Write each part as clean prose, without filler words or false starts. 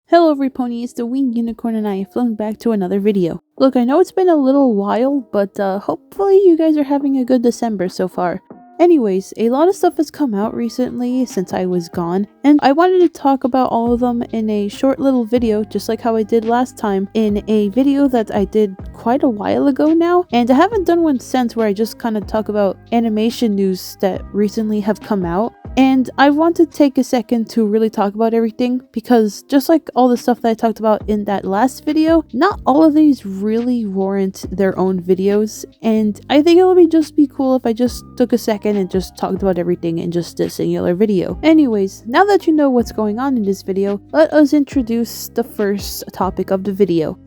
Hello everypony, it's the Winged Unicorn and I have flown back to another video. Look, I know it's been a little while, but hopefully you guys are having a good December so far. Anyways, a lot of stuff has come out recently since I was gone, and I wanted to talk about all of them in a short little video, just like how I did last time in a video that I did quite a while ago now, and I haven't done one since where I just kind of talk about animation news that recently have come out. And I want to take a second to really talk about everything because just like all the stuff that I talked about in that last video, not all of these really warrant their own videos, and I think it would just be cool if I just took a second and just talked about everything in just a singular video. Anyways, now that you know what's going on in this video, let us introduce the first topic of the video.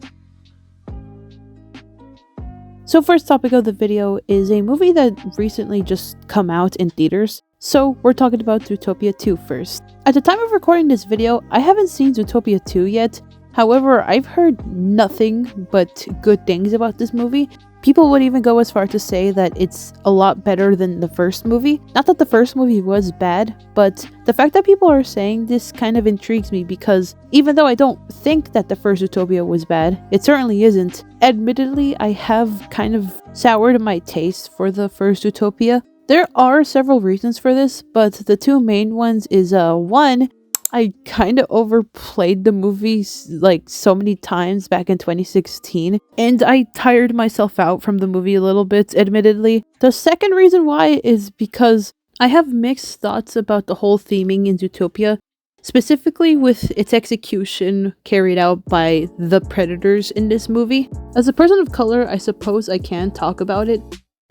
So first topic of the video is a movie that recently just come out in theaters. So we're talking about Zootopia 2 first. At the time of recording this video, I haven't seen Zootopia 2 yet. However, I've heard nothing but good things about this movie. People would even go as far to say that it's a lot better than the first movie. Not that the first movie was bad, but the fact that people are saying this kind of intrigues me because even though I don't think that the first Zootopia was bad, it certainly isn't. Admittedly, I have kind of soured my taste for the first Zootopia. There are several reasons for this, but the two main ones is one, I kind of overplayed the movies like so many times back in 2016, and I tired myself out from the movie a little bit, admittedly. The second reason why is because I have mixed thoughts about the whole theming in Zootopia, specifically with its execution carried out by the predators in this movie. As a person of color, I suppose I can talk about it.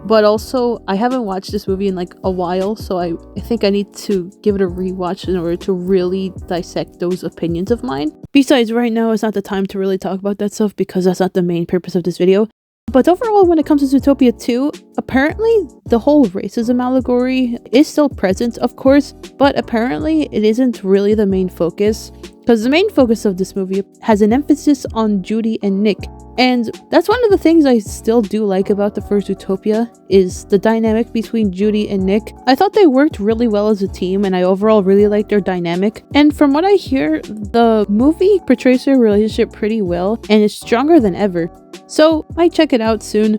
But also, I haven't watched this movie in like a while, so I think I need to give it a rewatch in order to really dissect those opinions of mine. Besides, right now is not the time to really talk about that stuff because that's not the main purpose of this video. But overall, when it comes to Zootopia 2, apparently the whole racism allegory is still present, of course, but apparently it isn't really the main focus. Because the main focus of this movie has an emphasis on Judy and Nick. And that's one of the things I still do like about the first Zootopia, is the dynamic between Judy and Nick. I thought they worked really well as a team, and I overall really liked their dynamic. And from what I hear, the movie portrays their relationship pretty well, and is stronger than ever. So, might check it out soon.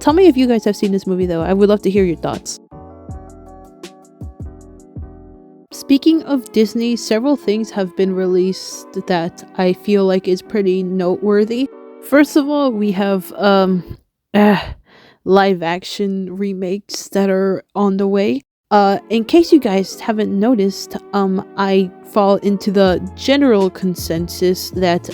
Tell me if you guys have seen this movie though, I would love to hear your thoughts. Speaking of Disney, several things have been released that I feel like is pretty noteworthy. First of all, we have live action remakes that are on the way. In case you guys haven't noticed, I fall into the general consensus that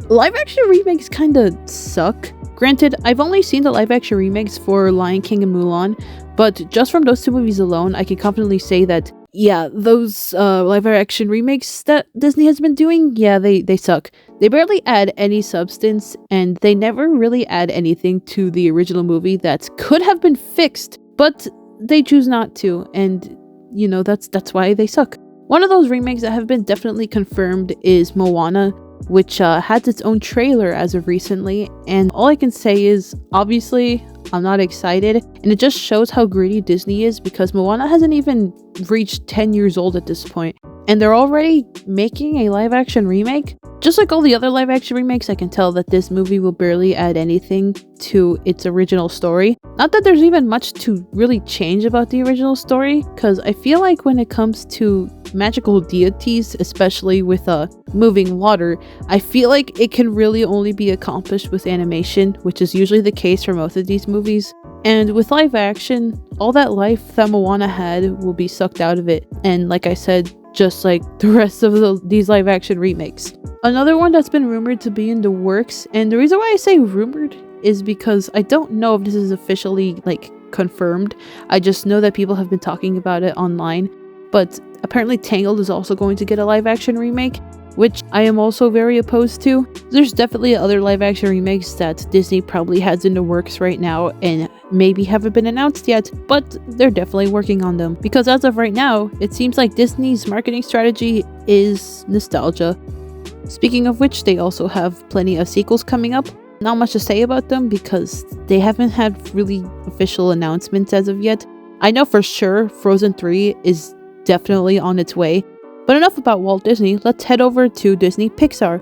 live action remakes kinda suck. Granted, I've only seen the live action remakes for Lion King and Mulan, but just from those two movies alone, I can confidently say that yeah, those live action remakes that Disney has been doing, yeah, they suck. They barely add any substance, and they never really add anything to the original movie that could have been fixed, but they choose not to, and you know, that's why they suck. One of those remakes that have been definitely confirmed is Moana, which has its own trailer as of recently, and all I can say is, obviously, I'm not excited, and it just shows how greedy Disney is because Moana hasn't even reached 10 years old at this point, and they're already making a live action remake. Just like all the other live action remakes, I can tell that this movie will barely add anything to its original story. Not that there's even much to really change about the original story, because I feel like when it comes to magical deities, especially with moving water, I feel like it can really only be accomplished with animation, which is usually the case for most of these movies. And with live action, all that life that Moana had will be sucked out of it, and like I said, just like the rest of these live action remakes. Another one that's been rumored to be in the works, and the reason why I say rumored is because I don't know if this is officially like confirmed. I just know that people have been talking about it online, but apparently Tangled is also going to get a live action remake, which I am also very opposed to. There's definitely other live action remakes that Disney probably has in the works right now and maybe haven't been announced yet, but they're definitely working on them. Because as of right now, it seems like Disney's marketing strategy is nostalgia. Speaking of which, they also have plenty of sequels coming up. Not much to say about them because they haven't had really official announcements as of yet. I know for sure Frozen 3 is definitely on its way. But enough about Walt Disney, let's head over to Disney Pixar.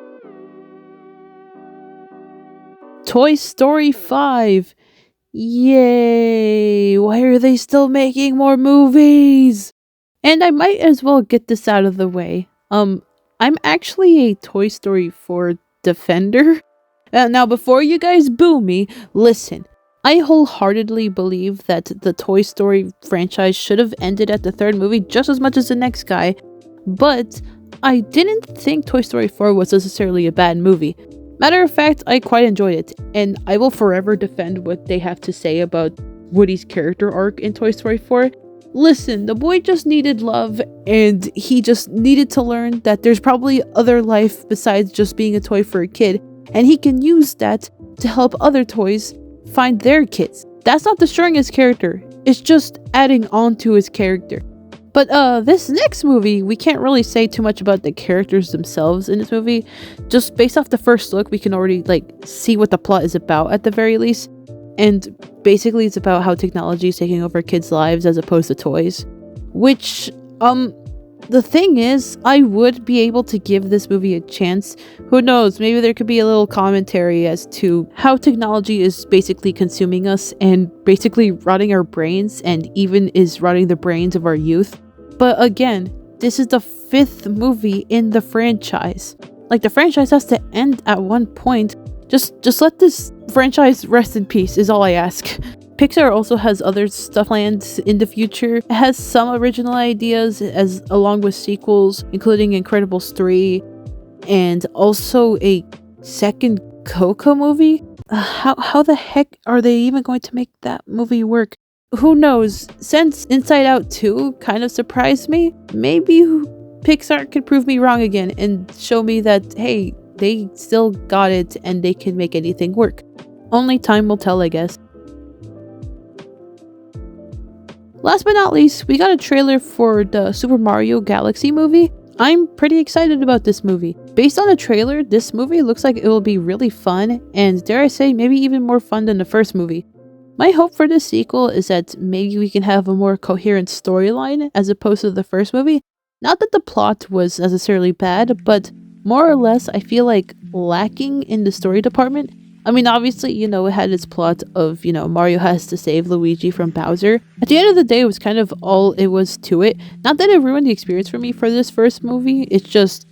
Toy Story 5! Yay! Why are they still making more movies? And I might as well get this out of the way. I'm actually a Toy Story 4 defender. Now, before you guys boo me, listen. I wholeheartedly believe that the Toy Story franchise should have ended at the third movie just as much as the next guy, but I didn't think Toy Story 4 was necessarily a bad movie. Matter of fact, I quite enjoyed it, and I will forever defend what they have to say about Woody's character arc in Toy Story 4. Listen, the boy just needed love, and he just needed to learn that there's probably other life besides just being a toy for a kid, and he can use that to help other toys find their kids. That's not destroying his character, it's just adding on to his character. But this next movie, we can't really say too much about the characters themselves in this movie. Just based off the first look, we can already see what the plot is about at the very least. And basically it's about how technology is taking over kids' lives as opposed to toys. Which, the thing is, I would be able to give this movie a chance. Who knows, maybe there could be a little commentary as to how technology is basically consuming us and basically rotting our brains and even is rotting the brains of our youth. But again, this is the 5th movie in the franchise. The franchise has to end at one point. Just let this franchise rest in peace is all I ask. Pixar also has other stuff planned in the future. It has some original ideas along with sequels, including Incredibles 3, and also a second Coco movie. How the heck are they even going to make that movie work? Who knows? Since Inside Out 2 kind of surprised me, maybe Pixar could prove me wrong again and show me that, hey, they still got it and they can make anything work. Only time will tell, I guess. Last but not least, we got a trailer for the Super Mario Galaxy movie. I'm pretty excited about this movie. Based on the trailer, this movie looks like it will be really fun, and dare I say, maybe even more fun than the first movie. My hope for this sequel is that maybe we can have a more coherent storyline as opposed to the first movie. Not that the plot was necessarily bad, but more or less I feel like lacking in the story department. I mean, obviously, it had its plot of, Mario has to save Luigi from Bowser. At the end of the day, it was kind of all it was to it. Not that it ruined the experience for me for this first movie, it's just,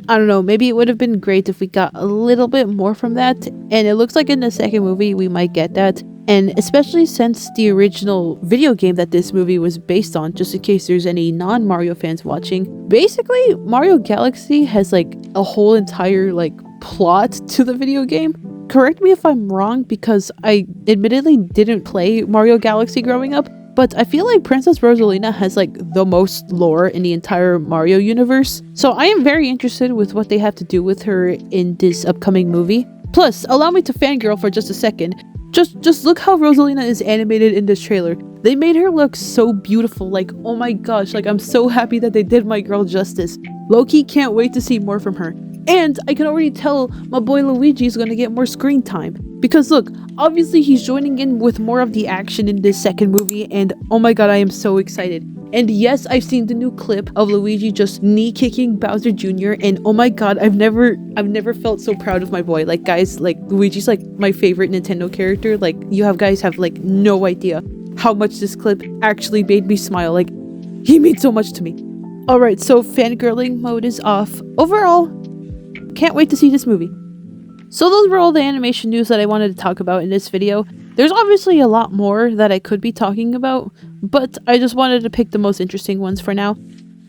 I don't know, maybe it would have been great if we got a little bit more from that, and it looks like in the second movie we might get that. And especially since the original video game that this movie was based on, just in case there's any non-Mario fans watching, basically Mario Galaxy has a whole entire plot to the video game. Correct me if I'm wrong, because I admittedly didn't play Mario Galaxy growing up, but I feel like Princess Rosalina has the most lore in the entire Mario universe. So I am very interested with what they have to do with her in this upcoming movie. Plus, allow me to fangirl for just a second. Just look how Rosalina is animated in this trailer. They made her look so beautiful, oh my gosh, I'm so happy that they did my girl justice. Low-key can't wait to see more from her. And I can already tell my boy Luigi is gonna get more screen time. Because look, obviously he's joining in with more of the action in this second movie, and oh my god, I am so excited. And yes, I've seen the new clip of Luigi just knee-kicking Bowser Jr. and oh my god, I've never felt so proud of my boy. Guys, Luigi's my favorite Nintendo character. You guys have no idea how much this clip actually made me smile. He means so much to me. Alright, so fangirling mode is off. Overall, can't wait to see this movie. So those were all the animation news that I wanted to talk about in this video. There's obviously a lot more that I could be talking about, but I just wanted to pick the most interesting ones for now.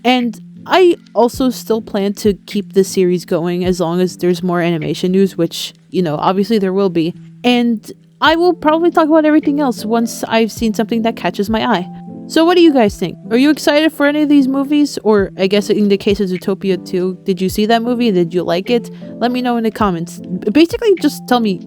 And I also still plan to keep this series going as long as there's more animation news, which, obviously there will be. And I will probably talk about everything else once I've seen something that catches my eye. So what do you guys think? Are you excited for any of these movies? Or I guess in the case of Zootopia 2, did you see that movie? Did you like it? Let me know in the comments. Basically, just tell me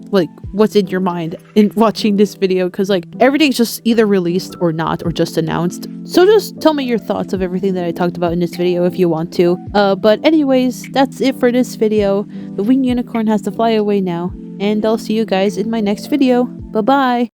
what's in your mind in watching this video, because everything's just either released or not, or just announced. So just tell me your thoughts of everything that I talked about in this video if you want to. But anyways, that's it for this video. The winged unicorn has to fly away now, and I'll see you guys in my next video. Bye bye!